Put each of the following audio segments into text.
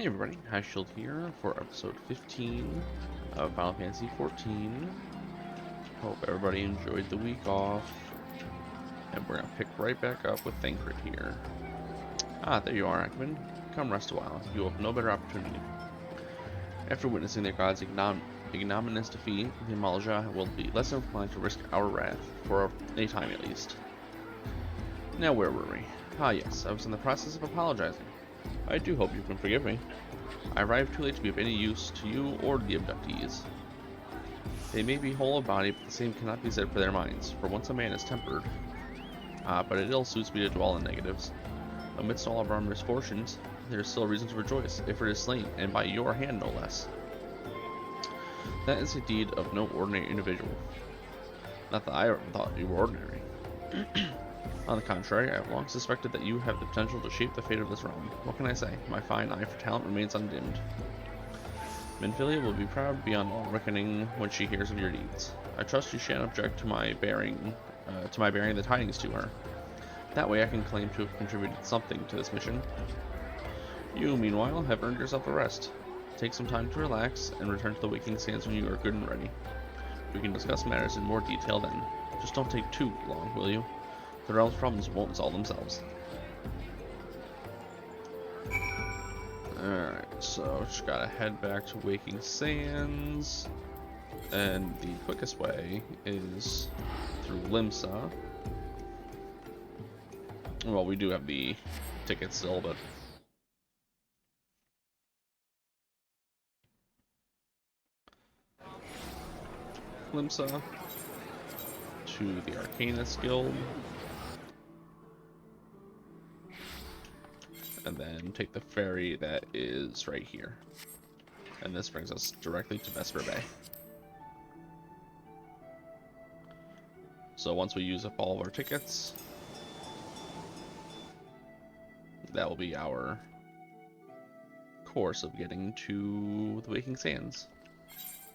Hey everybody, High Shield here for episode 15 of Final Fantasy XIV. Hope everybody enjoyed the week off. And we're gonna pick right back up with Thancred here. Ah, there you are, Ackman. Come rest a while. You will have no better opportunity. After witnessing their god's ignominious defeat, the Malja will be less inclined to risk our wrath, for a time at least. Now where were we? Ah yes, I was in the process of apologizing. I do hope you can forgive me. I arrived too late to be of any use to you or the abductees. They may be whole of body, but the same cannot be said for their minds, for once a man is tempered. But it ill suits me to dwell in negatives. Amidst all of our misfortunes, there is still reason to rejoice, if it is slain, and by your hand no less. That is a deed of no ordinary individual. Not that I thought you were ordinary. On the contrary, I have long suspected that you have the potential to shape the fate of this realm. What can I say? My fine eye for talent remains undimmed. Minfilia will be proud beyond all reckoning when she hears of your deeds. I trust you shan't object to my bearing the tidings to her. That way I can claim to have contributed something to this mission. You, meanwhile, have earned yourself a rest. Take some time to relax and return to the Waking Sands when you are good and ready. We can discuss matters in more detail then. Just don't take too long, will you? The realm's problems won't solve themselves. Alright, so just gotta head back to Waking Sands. And the quickest way is through Limsa. Well, we do have the ticket still, but... Limsa to the Arcanist Guild. And then take the ferry that is right here. And this brings us directly to Vesper Bay. So once we use up all of our tickets, that will be our course of getting to the Waking Sands.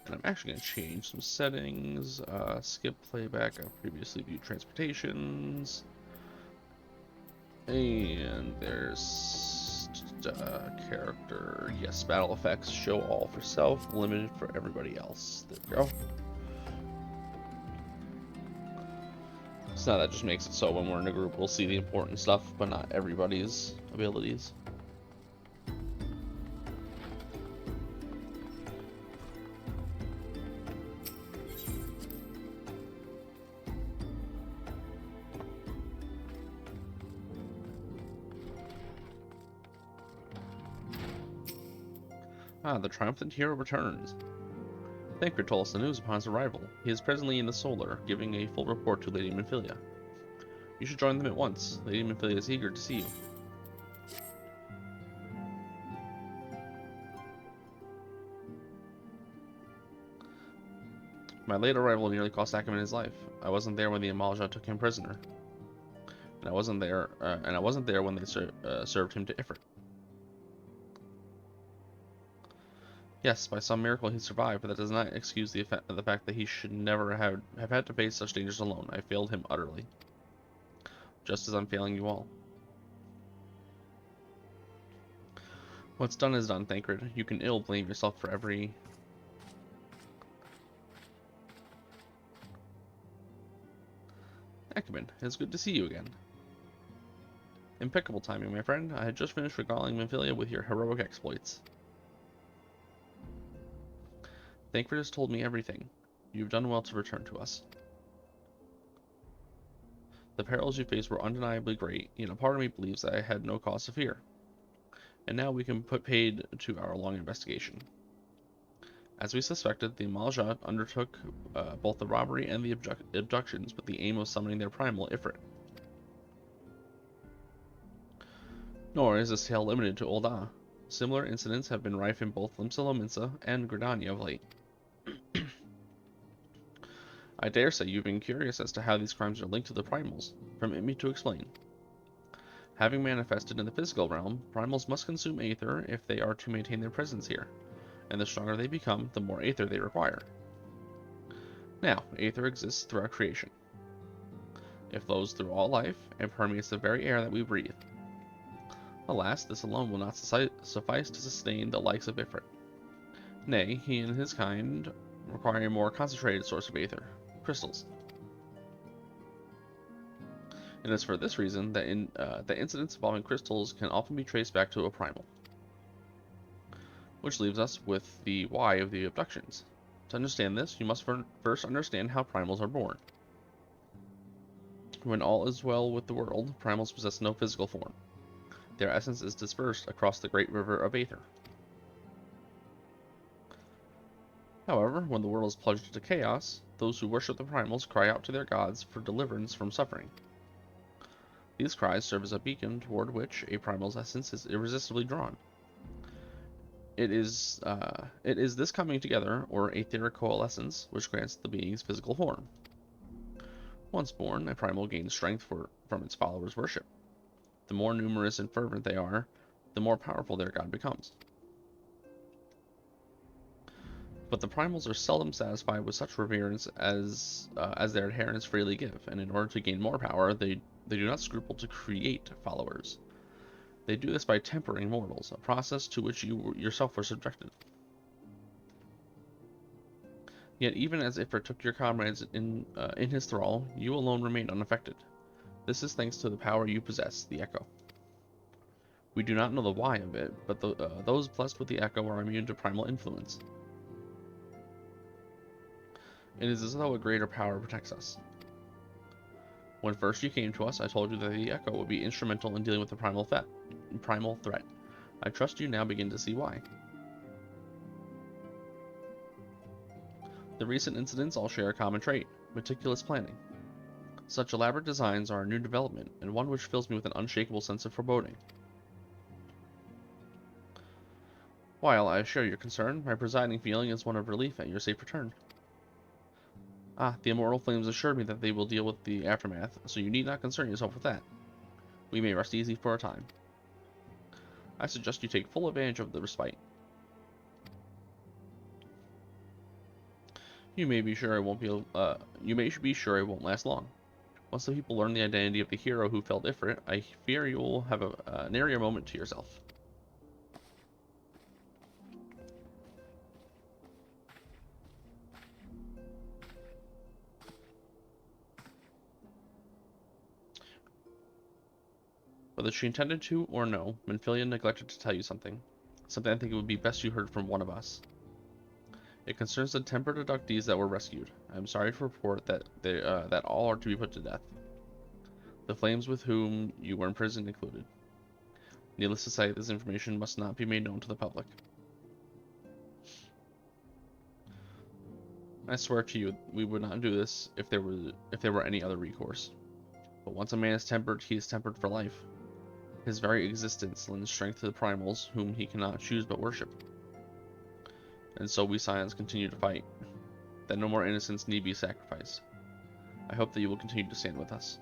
And I'm actually going to change some settings. Skip playback of previously viewed transportations. And there's character, yes, battle effects, show all for self, limited for everybody else. There we go. So now that just makes it so when we're in a group, we'll see the important stuff, but not everybody's abilities. Ah, the triumphant hero returns. Thancred told us the news upon his arrival. He is presently in the Solar, giving a full report to Lady Minfilia. You should join them at once. Lady Minfilia is eager to see you. My late arrival nearly cost Ackerman his life. I wasn't there when the Amalja took him prisoner, and I wasn't there when they served him to Ifrit. Yes, by some miracle he survived, but that does not excuse the fact that he should never have had to face such dangers alone. I failed him utterly, just as I'm failing you all. What's done is done, Thancred. You can ill blame yourself for every... Ackerman, it's good to see you again. Impeccable timing, my friend. I had just finished regaling Minfilia with your heroic exploits. Thancred has told me everything. You've done well to return to us. The perils you faced were undeniably great, yet a part of me believes that I had no cause to fear. And now we can put paid to our long investigation. As we suspected, the Malja undertook both the robbery and the abductions with the aim of summoning their Primal, Ifrit. Nor is this tale limited to Ul'dah. Similar incidents have been rife in both Limsa and Gridania of late. I dare say you've been curious as to how these crimes are linked to the Primals. Permit me to explain. Having manifested in the physical realm, Primals must consume Aether if they are to maintain their presence here, and the stronger they become, the more Aether they require. Now, Aether exists throughout creation. It flows through all life and permeates the very air that we breathe. Alas, this alone will not suffice to sustain the likes of Ifrit. Nay, he and his kind require a more concentrated source of aether, crystals. It is for this reason that that incidents involving crystals can often be traced back to a primal. Which leaves us with the why of the abductions. To understand this, you must first understand how primals are born. When all is well with the world, primals possess no physical form. Their essence is dispersed across the great river of aether. However, when the world is plunged into chaos, those who worship the primals cry out to their gods for deliverance from suffering. These cries serve as a beacon toward which a primal's essence is irresistibly drawn. It is this coming together, or aetheric coalescence, which grants the being's physical form. Once born, a primal gains strength from its followers' worship. The more numerous and fervent they are, the more powerful their god becomes. But the primals are seldom satisfied with such reverence as their adherents freely give, and in order to gain more power, they do not scruple to create followers. They do this by tempering mortals, a process to which you yourself were subjected. Yet even as Ifrit took your comrades in his thrall, you alone remained unaffected. This is thanks to the power you possess, the Echo. We do not know the why of it, but those blessed with the Echo are immune to primal influence. It is as though a greater power protects us. When first you came to us, I told you that the Echo would be instrumental in dealing with the primal threat. I trust you now begin to see why. The recent incidents all share a common trait: meticulous planning. Such elaborate designs are a new development, and one which fills me with an unshakable sense of foreboding. While I share your concern, my presiding feeling is one of relief at your safe return. The immortal flames assured me that they will deal with the aftermath, so you need not concern yourself with that. We may rest easy for a time. I suggest you take full advantage of the respite. You may be sure it won't last long. Once the people learn the identity of the hero who felled Ifrit, I fear you will have a narier moment to yourself. Whether she intended to or no, Minfilia neglected to tell you something. Something I think it would be best you heard from one of us. It concerns the tempered abductees that were rescued. I am sorry to report that that all are to be put to death. The flames with whom you were imprisoned included. Needless to say, this information must not be made known to the public. I swear to you, we would not do this if there were any other recourse. But once a man is tempered, he is tempered for life. His very existence lends strength to the primals, whom he cannot choose but worship. And so we Scions continue to fight, that no more innocents need be sacrificed. I hope that you will continue to stand with us.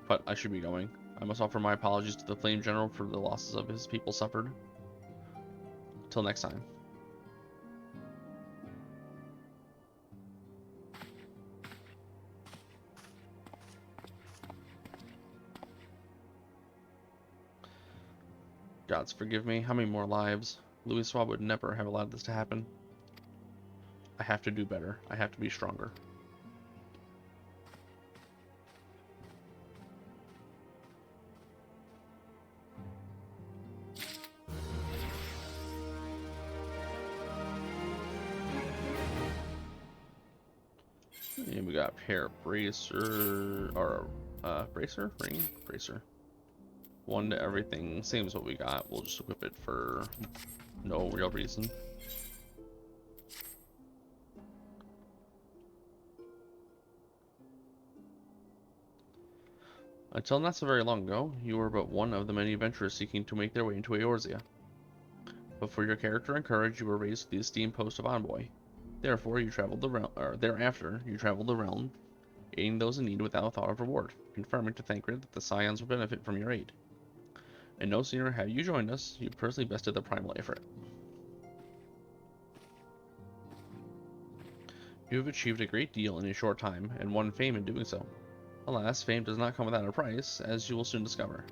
But I should be going. I must offer my apologies to the Flame General for the losses of his people suffered. Till next time. Gods forgive me, how many more lives? Louis Swab would never have allowed this to happen. I have to do better. I have to be stronger. And we got pair bracer, or bracer? Ring? Bracer. One to everything, same as what we got. We'll just equip it for no real reason. Until not so very long ago, you were but one of the many adventurers seeking to make their way into Eorzea. But for your character and courage, you were raised to the esteemed post of envoy. Therefore, you traveled the realm, or thereafter, you traveled the realm, aiding those in need without thought of reward, confirming to Thancred that the Scions would benefit from your aid. And no sooner had you joined us, you personally bested the Primal Ifrit. You have achieved a great deal in a short time, and won fame in doing so. Alas, fame does not come without a price, as you will soon discover.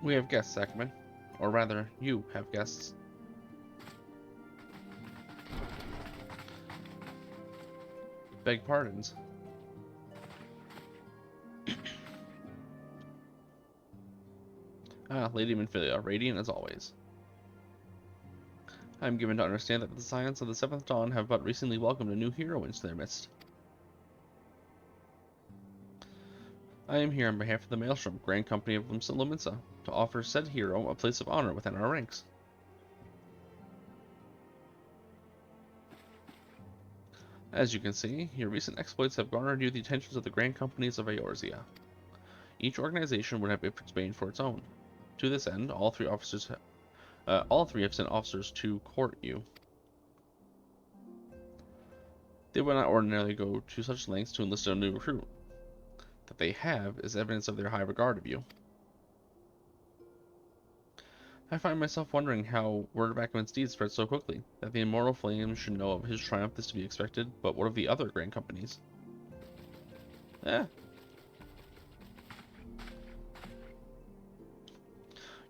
We have guests, Ackerman. Or rather, you have guests. Beg pardons. Lady Minfilia, radiant as always. I am given to understand that the Scions of the Seventh Dawn have but recently welcomed a new hero into their midst. I am here on behalf of the Maelstrom, Grand Company of Luminsa, to offer said hero a place of honor within our ranks. As you can see, your recent exploits have garnered you the attentions of the Grand Companies of Eorzea. Each organization would have Ifrit's bane for its own. To this end, all three have sent officers to court you. They would not ordinarily go to such lengths to enlist a new recruit. That they have is evidence of their high regard of you. I find myself wondering how word of Ackerman's deeds spread so quickly, that the immortal flames should know of his triumph is to be expected, but what of the other grand companies?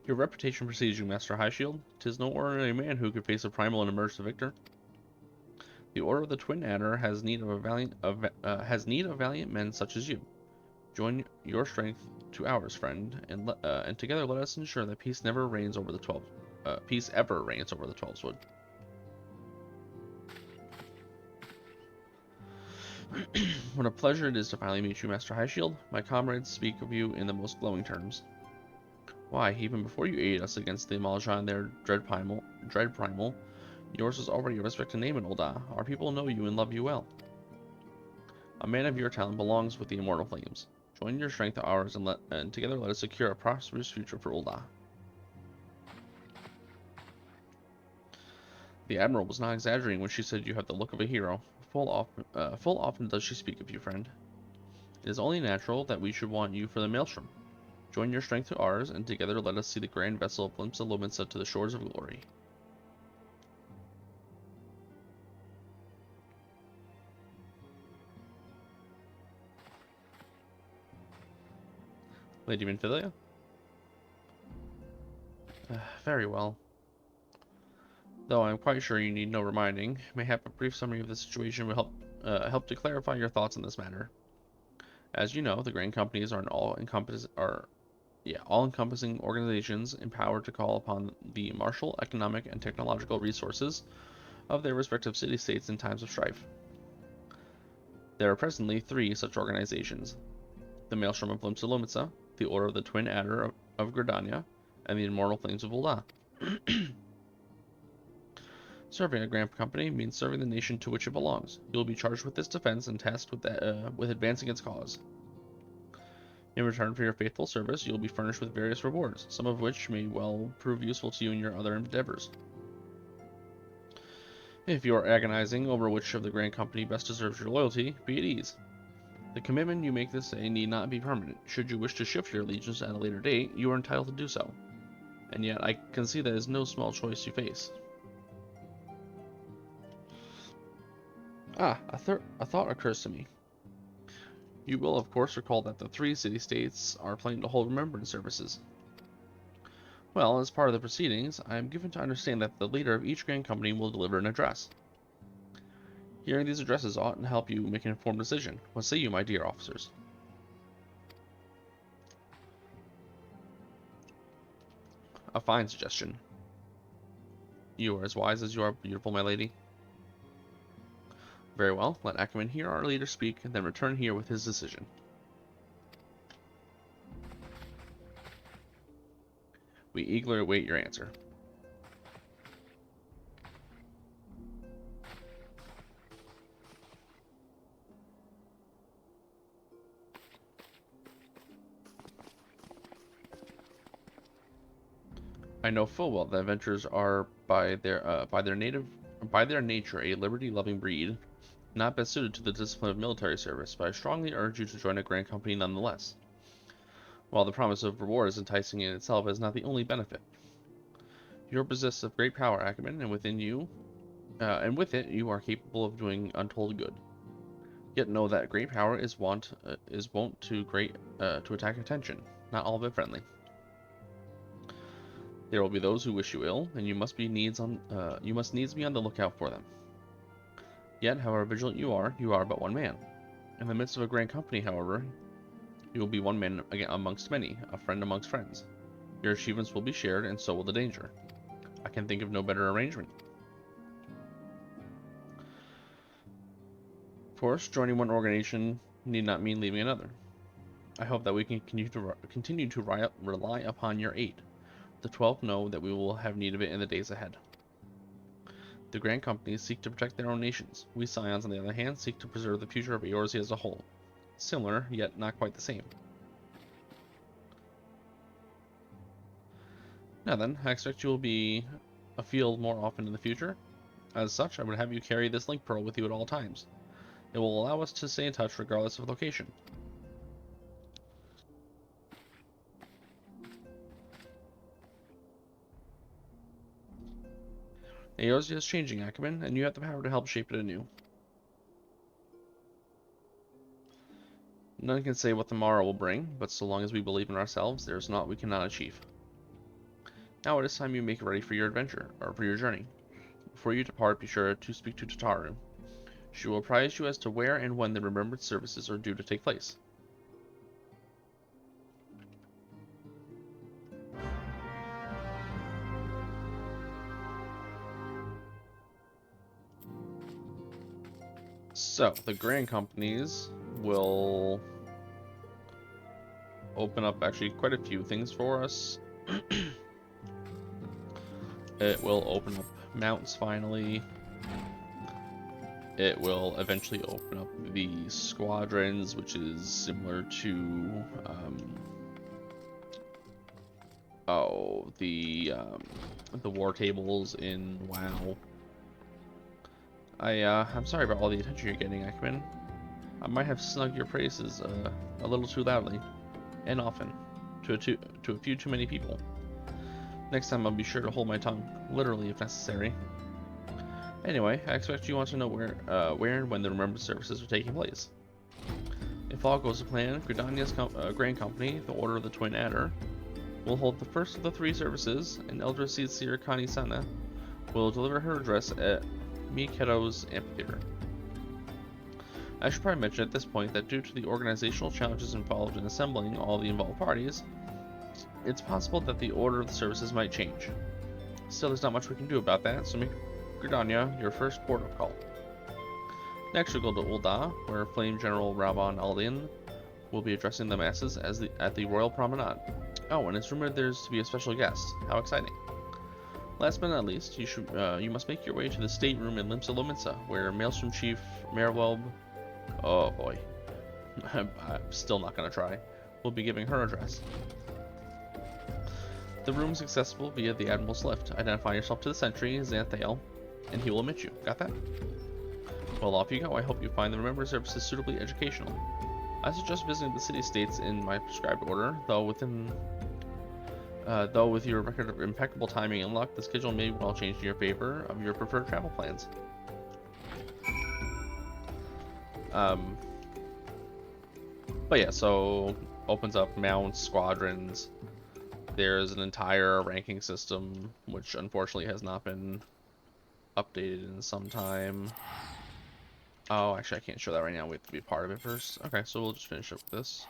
Your reputation precedes you, Master Highshield. 'Tis no ordinary man who could face a Primal and emerge the victor. The Order of the Twin Adder has need of valiant men such as you. Join your strength to ours, friend, and together let us ensure that peace ever reigns over the 12's Wood. What a pleasure it is to finally meet you, Master Highshield. My comrades speak of you in the most glowing terms. Why, even before you aided us against the Maljan and their dread Primal, yours was already a respected name in Ul'dah. Our people know you and love you well. A man of your talent belongs with the Immortal Flames. Join your strength to ours, and together let us secure a prosperous future for Ul'dah. The Admiral was not exaggerating when she said you have the look of a hero. Full often does she speak of you, friend. It is only natural that we should want you for the Maelstrom. Join your strength to ours, and together let us see the grand vessel of Luminsa to the shores of glory. Lady Minfilia? Very well. Though I am quite sure you need no reminding, mayhap a brief summary of the situation will help to clarify your thoughts on this matter. As you know, the Grand Companies are all-encompassing organizations empowered to call upon the martial, economic, and technological resources of their respective city-states in times of strife. There are presently 3 such organizations: the Maelstrom of Luminsa, the Order of the Twin Adder of Gridania, and the Immortal Flames of Ul'dah. Serving a Grand Company means serving the nation to which it belongs. You will be charged with this defense and tasked with advancing its cause. In return for your faithful service, you will be furnished with various rewards, some of which may well prove useful to you in your other endeavors. If you are agonizing over which of the Grand Company best deserves your loyalty, be at ease. The commitment you make this day need not be permanent. Should you wish to shift your allegiance at a later date, you are entitled to do so. And yet, I can see that is no small choice you face. A thought occurs to me. You will, of course, recall that the 3 city-states are planning to hold remembrance services. Well, as part of the proceedings, I am given to understand that the leader of each Grand Company will deliver an address. Hearing these addresses ought to help you make an informed decision. What say you, my dear officers? A fine suggestion. You are as wise as you are beautiful, my lady. Very well, let Ackerman hear our leader speak, and then return here with his decision. We eagerly await your answer. I know full well that adventurers are by their nature a liberty-loving breed, not best suited to the discipline of military service, but I strongly urge you to join a Grand Company nonetheless. While the promise of reward is enticing in itself, it is not the only benefit. You are possessed of great power, Ackerman, and within you and with it, you are capable of doing untold good. Yet know that great power is wont to attack attention, not all of it friendly. There will be those who wish you ill, and you must needs be on the lookout for them. Yet, however vigilant you are but one man. In the midst of a grand company, however, you will be one man amongst many, a friend amongst friends. Your achievements will be shared, and so will the danger. I can think of no better arrangement. Of course, joining one organization need not mean leaving another. I hope that we can continue to rely upon your aid. The 12 know that we will have need of it in the days ahead. The grand companies seek to protect their own nations. We Scions, on the other hand, seek to preserve the future of Eorzea as a whole. Similar, yet not quite the same. Now then, I expect you will be afield more often in the future. As such, I would have you carry this link pearl with you at all times. It will allow us to stay in touch regardless of location. Eorzea is changing, Ackman, and you have the power to help shape it anew. None can say what the morrow will bring, but so long as we believe in ourselves, there is naught we cannot achieve. Now it is time you make ready for your adventure, or for your journey. Before you depart, be sure to speak to Tataru. She will apprise you as to where and when the Remembrance services are due to take place. So, the Grand Companies will open up actually quite a few things for us. It will open up mounts finally. It will eventually open up the squadrons, which is similar to the war tables in WoW. I'm sorry about all the attention you're getting, Ekman. I might have snugged your praises a little too loudly, and often, to a few too many people. Next time I'll be sure to hold my tongue, literally if necessary. Anyway, I expect you want to know where and when the Remembrance services are taking place. If all goes to plan, Gridania's Grand Company, the Order of the Twin Adder, will hold the first of the 3 services, and Elder Seer Kani Sana will deliver her address at Miketo's amphitheater. I should probably mention at this point that due to the organizational challenges involved in assembling all the involved parties, it's possible that the order of the services might change. Still, there's not much we can do about that, so make Gridania your first port of call. Next, we'll go to Ul'dah, where Flame General Ravan Aldian will be addressing the masses at the Royal Promenade. Oh, and it's rumored there's to be a special guest. How exciting! Last but not least, you must make your way to the stateroom in Limsa Lominsa, where Maelstrom Chief Merwelb, oh boy, I'm still not gonna try, will be giving her address. The room is accessible via the Admiral's lift. Identify yourself to the sentry, Xanthale, and he will admit you. Got that? Well, off you go. I hope you find the Remembrance services suitably educational. I suggest visiting the city-states in my prescribed order, though with your record of impeccable timing and luck, the schedule may well change in your favor of your preferred travel plans. But yeah, so opens up mounts, squadrons. There's an entire ranking system, which unfortunately has not been updated in some time. Oh, actually I can't show that right now. We have to be part of it first. Okay, so we'll just finish up with this.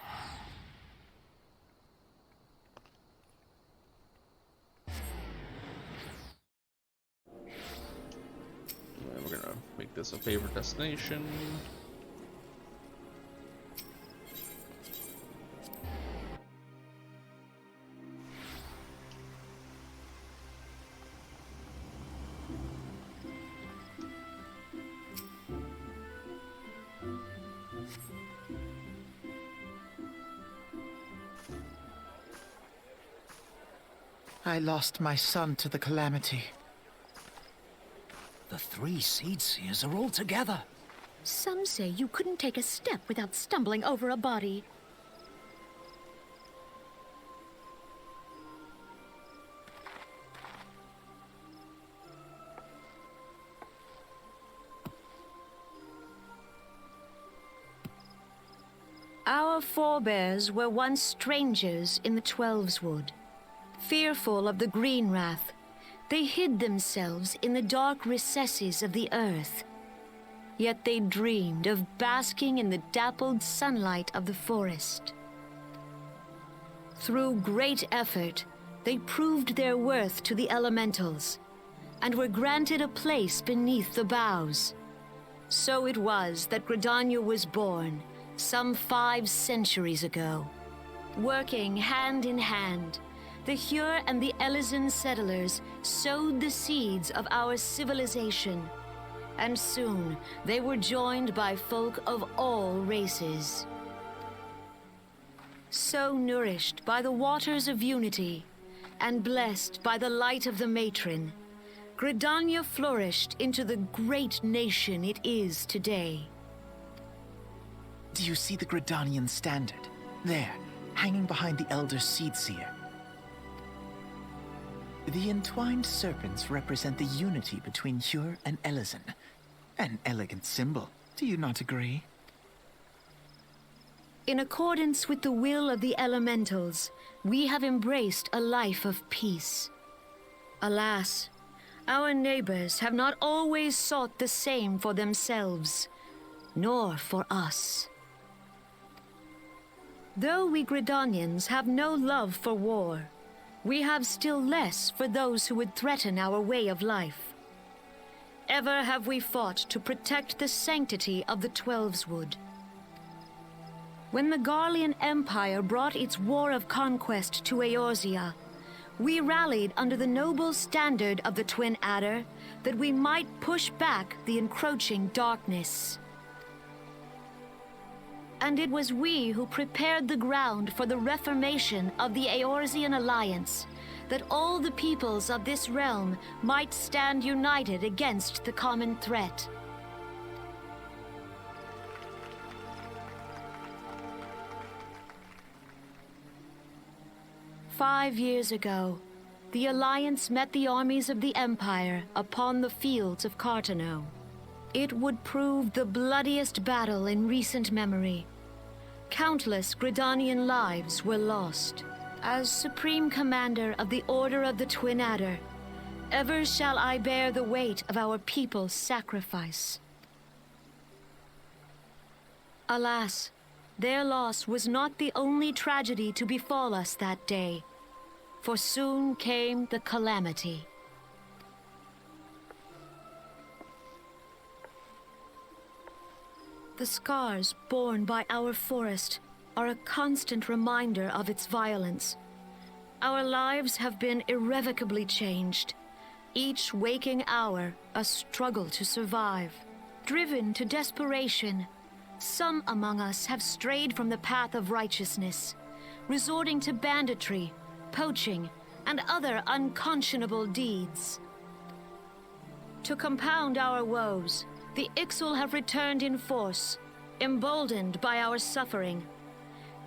And we're gonna make this a favorite destination. I lost my son to the Calamity. The 3 Seed Seers are all together. Some say you couldn't take a step without stumbling over a body. Our forebears were once strangers in the Twelveswood. Fearful of the Green Wrath, they hid themselves in the dark recesses of the earth. Yet they dreamed of basking in the dappled sunlight of the forest. Through great effort, they proved their worth to the elementals, and were granted a place beneath the boughs. So it was that Gridania was born, some 5 centuries ago. Working hand in hand, the Hyur and the Eorzean settlers sowed the seeds of our civilization, and soon they were joined by folk of all races. So nourished by the waters of unity, and blessed by the light of the matron, Gridania flourished into the great nation it is today. Do you see the Gridanian standard? There, hanging behind the Elder Seedseer. The entwined serpents represent the unity between Hyur and Eorzean. An elegant symbol, do you not agree? In accordance with the will of the elementals, we have embraced a life of peace. Alas, our neighbors have not always sought the same for themselves, nor for us. Though we Gridanians have no love for war, we have still less for those who would threaten our way of life. Ever have we fought to protect the sanctity of the Twelveswood. When the Garlean Empire brought its war of conquest to Eorzea, we rallied under the noble standard of the Twin Adder that we might push back the encroaching darkness. And it was we who prepared the ground for the reformation of the Eorzean Alliance, that all the peoples of this realm might stand united against the common threat. "5 years ago, the Alliance met the armies of the Empire upon the fields of Cartano. It would prove the bloodiest battle in recent memory. Countless Gridanian lives were lost. As Supreme Commander of the Order of the Twin Adder, ever shall I bear the weight of our people's sacrifice. Alas, their loss was not the only tragedy to befall us that day, for soon came the Calamity. The scars borne by our forest are a constant reminder of its violence. Our lives have been irrevocably changed, each waking hour a struggle to survive. Driven to desperation, some among us have strayed from the path of righteousness, resorting to banditry, poaching, and other unconscionable deeds. To compound our woes, the Ixal have returned in force, emboldened by our suffering.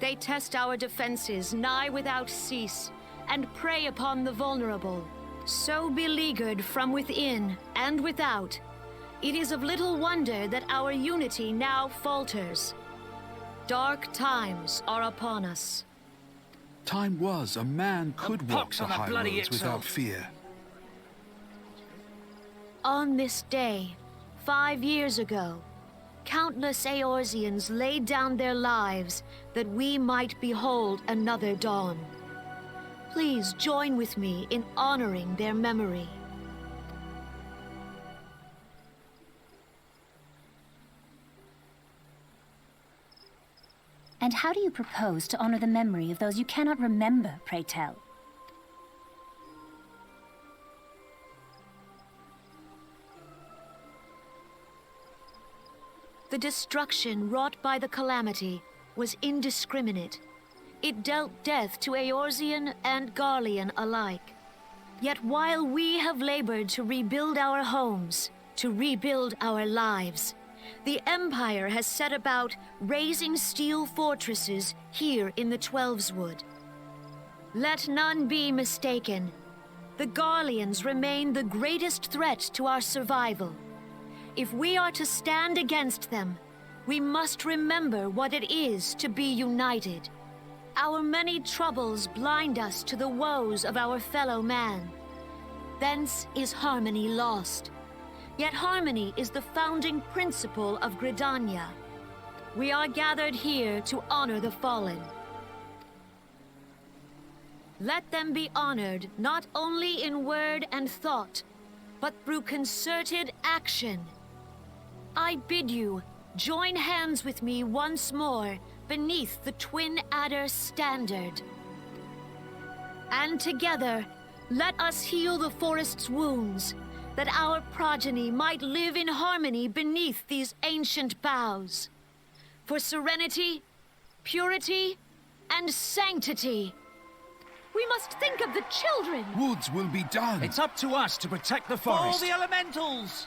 They test our defenses nigh without cease, and prey upon the vulnerable. So beleaguered from within and without, it is of little wonder that our unity now falters. Dark times are upon us. Time was a man could walk the high roads without fear. On this day, 5 years ago, countless Eorzeans laid down their lives that we might behold another dawn. Please join with me in honoring their memory. And how do you propose to honor the memory of those you cannot remember, pray tell? The destruction wrought by the Calamity was indiscriminate. It dealt death to Eorzean and Garlean alike. Yet while we have labored to rebuild our homes, to rebuild our lives, the Empire has set about raising steel fortresses here in the Twelveswood. Let none be mistaken. The Garleans remain the greatest threat to our survival. If we are to stand against them, We must remember what it is to be united. Our many troubles blind us to the woes of our fellow man. Thence is harmony lost. Yet harmony is the founding principle of Gridania. We are gathered here to honor the fallen. Let them be honored not only in word and thought, but through concerted action. I bid you join hands with me once more beneath the Twin Adder standard. And together, let us heal the forest's wounds, that our progeny might live in harmony beneath these ancient boughs. For serenity, purity, and sanctity. We must think of the children! Woods will be done. It's up to us to protect the For all forest. the elementals!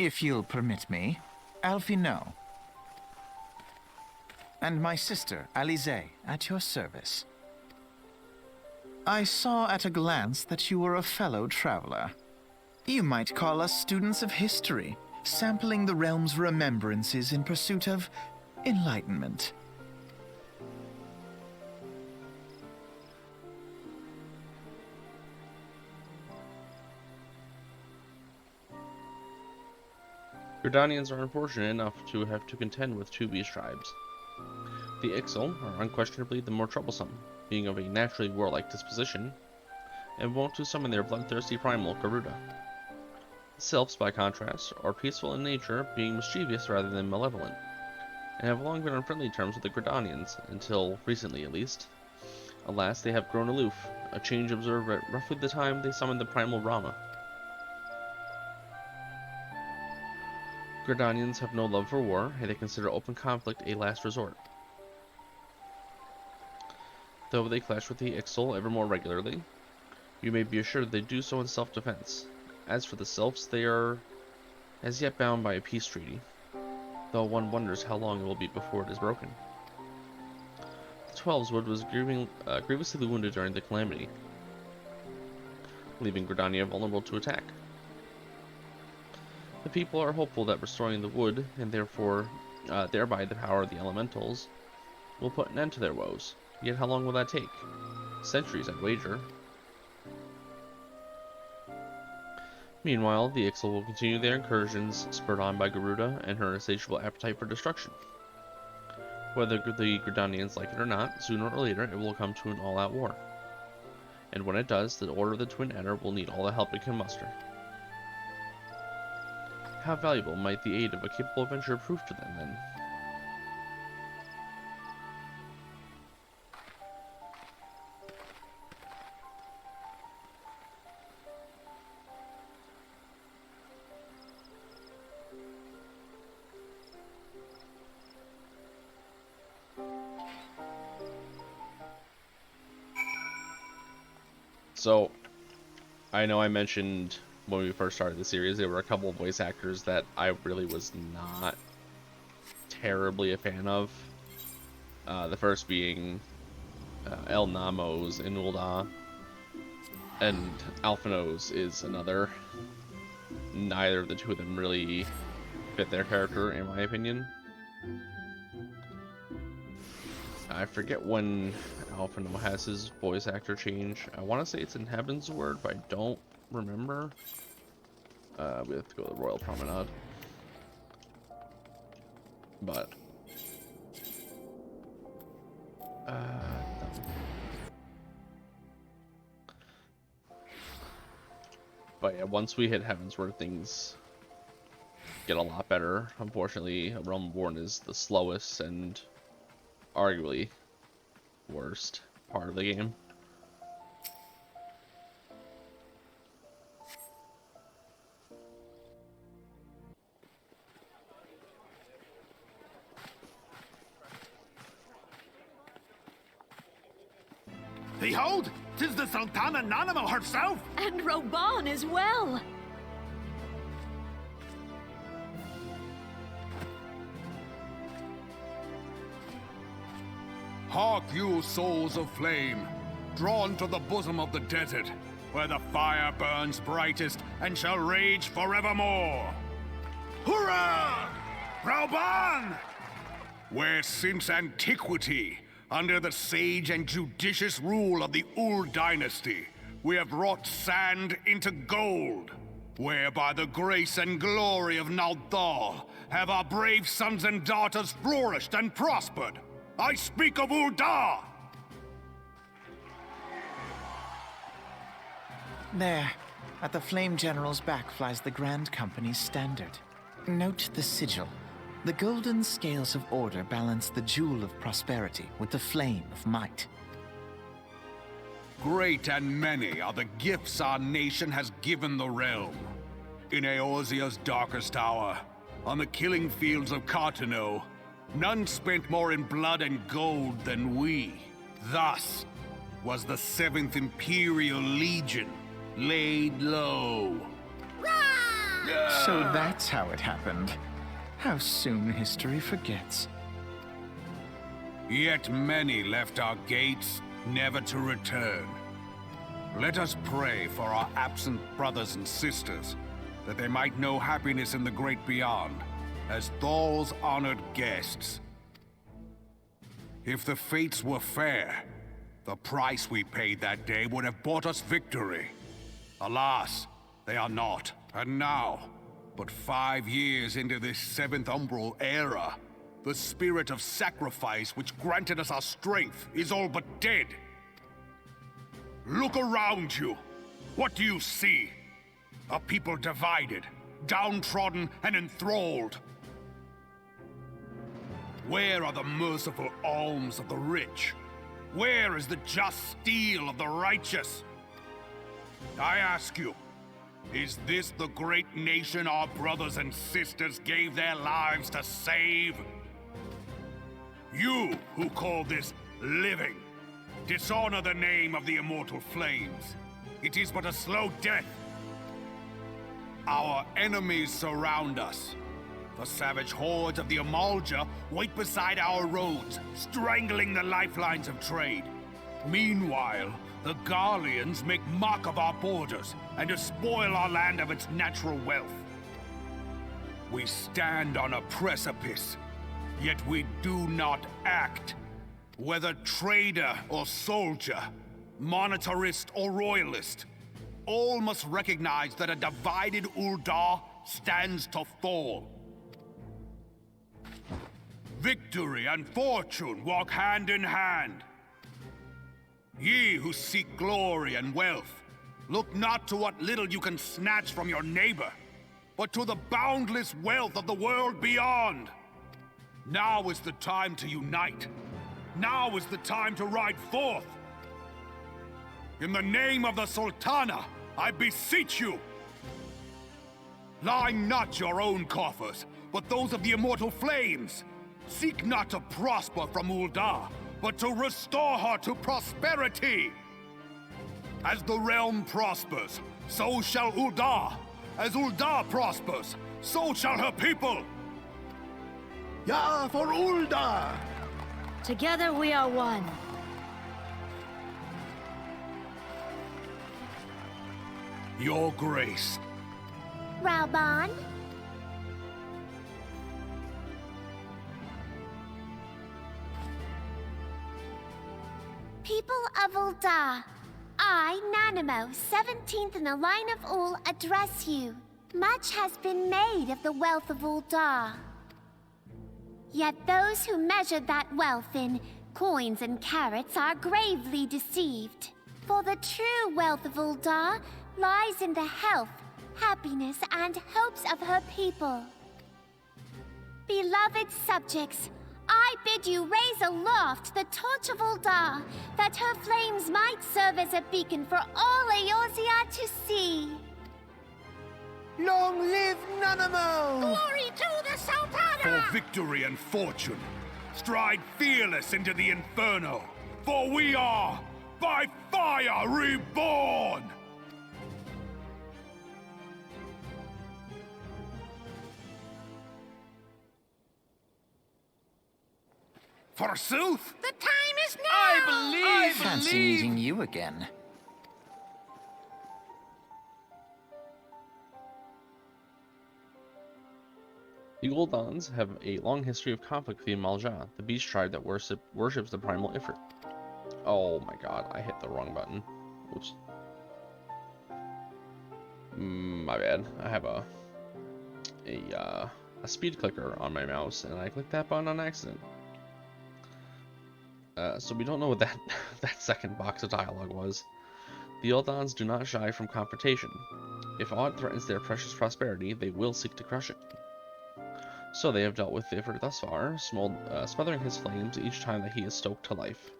If you'll permit me, Alfie no. And my sister, Alize, at your service. I saw at a glance that you were a fellow traveler. You might call us students of history, sampling the realm's remembrances in pursuit of enlightenment. Gridanians are unfortunate enough to have to contend with two beast tribes. The Ixal are unquestionably the more troublesome, being of a naturally warlike disposition, and wont to summon their bloodthirsty primal, Garuda. The Sylphs, by contrast, are peaceful in nature, being mischievous rather than malevolent, and have long been on friendly terms with the Gridanians, until recently at least. Alas, they have grown aloof, a change observed at roughly the time they summoned the primal Rama. Gridanians have no love for war, and they consider open conflict a last resort. Though they clash with the Ixal ever more regularly, you may be assured they do so in self-defense. As for the Sylphs, they are as yet bound by a peace treaty, though one wonders how long it will be before it is broken. The Twelveswood was grievously wounded during the Calamity, leaving Gridania vulnerable to attack. The people are hopeful that restoring the wood, and therefore thereby the power of the elementals, will put an end to their woes. Yet how long will that take? Centuries, I'd wager. Meanwhile, the Ixal will continue their incursions, spurred on by Garuda and her insatiable appetite for destruction. Whether the Gridanians like it or not, sooner or later it will come to an all-out war. And when it does, the Order of the Twin Adder will need all the help it can muster. How valuable might the aid of a capable adventurer prove to them, then? So, I know I mentioned when we first started the series, there were a couple of voice actors that I really was not terribly a fan of. The first being El Namo's in Ulda, and Alphanos is another. Neither of the two of them really fit their character, in my opinion. I forget when Alphano has his voice actor change. I want to say it's in Heaven's Word, but I don't remember. We have to go to the Royal Promenade. But yeah, once we hit Heaven's Word, things get a lot better. Unfortunately, Realm Born is the slowest and arguably worst part of the game. Behold, 'tis the Sultana Nanamo herself! And Roban as well! Hark you, souls of flame, drawn to the bosom of the desert, where the fire burns brightest and shall rage forevermore! Hurrah! Rauban! Where since antiquity, under the sage and judicious rule of the Ul dynasty, we have wrought sand into gold, where by the grace and glory of Naldal have our brave sons and daughters flourished and prospered. I speak of Ul'dah! There, at the Flame General's back flies the Grand Company's standard. Note the sigil. The golden scales of order balance the jewel of prosperity with the flame of might. Great and many are the gifts our nation has given the realm. In Eorzea's darkest hour, on the killing fields of Cartano, none spent more in blood and gold than we. Thus was the 7th Imperial Legion laid low. So that's how it happened. How soon history forgets. Yet many left our gates, never to return. Let us pray for our absent brothers and sisters, that they might know happiness in the great beyond, as Thal's honored guests. If the fates were fair, the price we paid that day would have bought us victory. Alas, they are not. And now, but 5 years into this 7th Umbral era, the spirit of sacrifice which granted us our strength is all but dead. Look around you. What do you see? A people divided, downtrodden, and enthralled. Where are the merciful alms of the rich? Where is the just steel of the righteous? I ask you, is this the great nation our brothers and sisters gave their lives to save? You who call this living, dishonor the name of the immortal flames. It is but a slow death. Our enemies surround us. The savage hordes of the Amalja wait beside our roads, strangling the lifelines of trade. Meanwhile, the Garleans make mock of our borders and despoil our land of its natural wealth. We stand on a precipice, yet we do not act. Whether trader or soldier, monetarist or royalist, all must recognize that a divided Ul'dah stands to fall. Victory and fortune walk hand in hand. Ye who seek glory and wealth, look not to what little you can snatch from your neighbor, but to the boundless wealth of the world beyond. Now is the time to unite. Now is the time to ride forth. In the name of the Sultana, I beseech you. Line not your own coffers, but those of the immortal flames. Seek not to prosper from Ul'dah, but to restore her to prosperity. As the realm prospers, so shall Ul'dah. As Ul'dah prospers, so shall her people. Ya for Ul'dah! Together we are one. Your Grace. Rauban? People of Ul'dah, I, Nanamo, 17th in the line of Ul, address you. Much has been made of the wealth of Ul'dah. Yet those who measure that wealth in coins and carats are gravely deceived. For the true wealth of Ul'dah lies in the health, happiness, and hopes of her people. Beloved subjects, I bid you raise aloft the torch of Ul'dah, that her flames might serve as a beacon for all Eorzea to see. Long live Nanamo! Glory to the Sultana! For victory and fortune, stride fearless into the inferno, for we are By fire reborn! Forsooth? The time is now! I Fancy meeting you again. The Eorzeans have a long history of conflict with the Amalja, the beast tribe that worships the Primal Ifrit. Oh my god, I hit the wrong button. Oops. My bad. I have a speed clicker on my mouse, and I clicked that button on accident. So we don't know what that that second box of dialogue was. The Eorzeans do not shy from confrontation. If aught threatens their precious prosperity, they will seek to crush it. So they have dealt with Ifrit thus far, smothering his flames each time that he is stoked to life.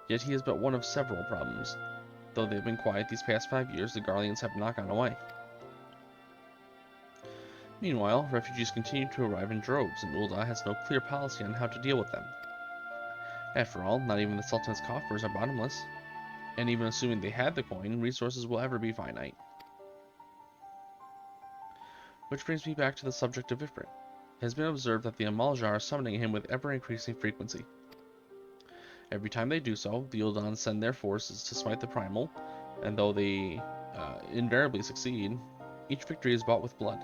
Yet he is but one of several problems. Though they have been quiet these past 5 years, the Eorzeans have not gone away. Meanwhile, refugees continue to arrive in droves, and Ul'dah has no clear policy on how to deal with them. After all, not even the Sultan's coffers are bottomless, and even assuming they had the coin, resources will ever be finite. Which brings me back to the subject of Ifrit. It has been observed that the Amalja are summoning him with ever-increasing frequency. Every time they do so, the Eorzeans send their forces to smite the Primal, and though they invariably succeed, each victory is bought with blood.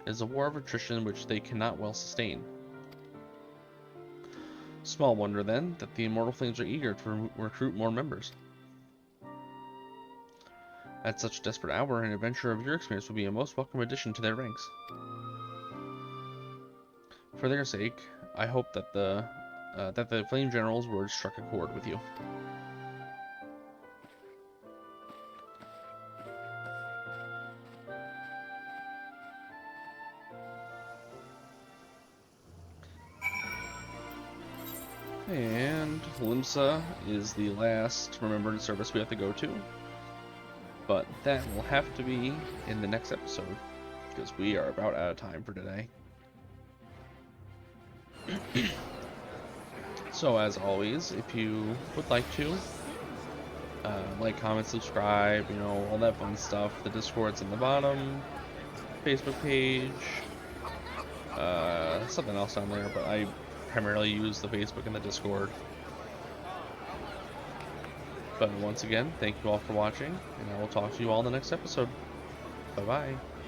It is a war of attrition which they cannot well sustain. Small wonder, then, that the Immortal Flames are eager to recruit more members. At such a desperate hour, an adventurer of your experience would be a most welcome addition to their ranks. For their sake, I hope that the Flame General's words struck a chord with you. And Limsa is the last Remembrance service we have to go to. But that will have to be in the next episode, because we are about out of time for today. So as always, if you would like to, like, comment, subscribe, you know, all that fun stuff. The Discord's in the bottom, Facebook page, something else down there, but I primarily use the Facebook and the Discord. But once again, thank you all for watching, and I will talk to you all in the next episode. Bye-bye.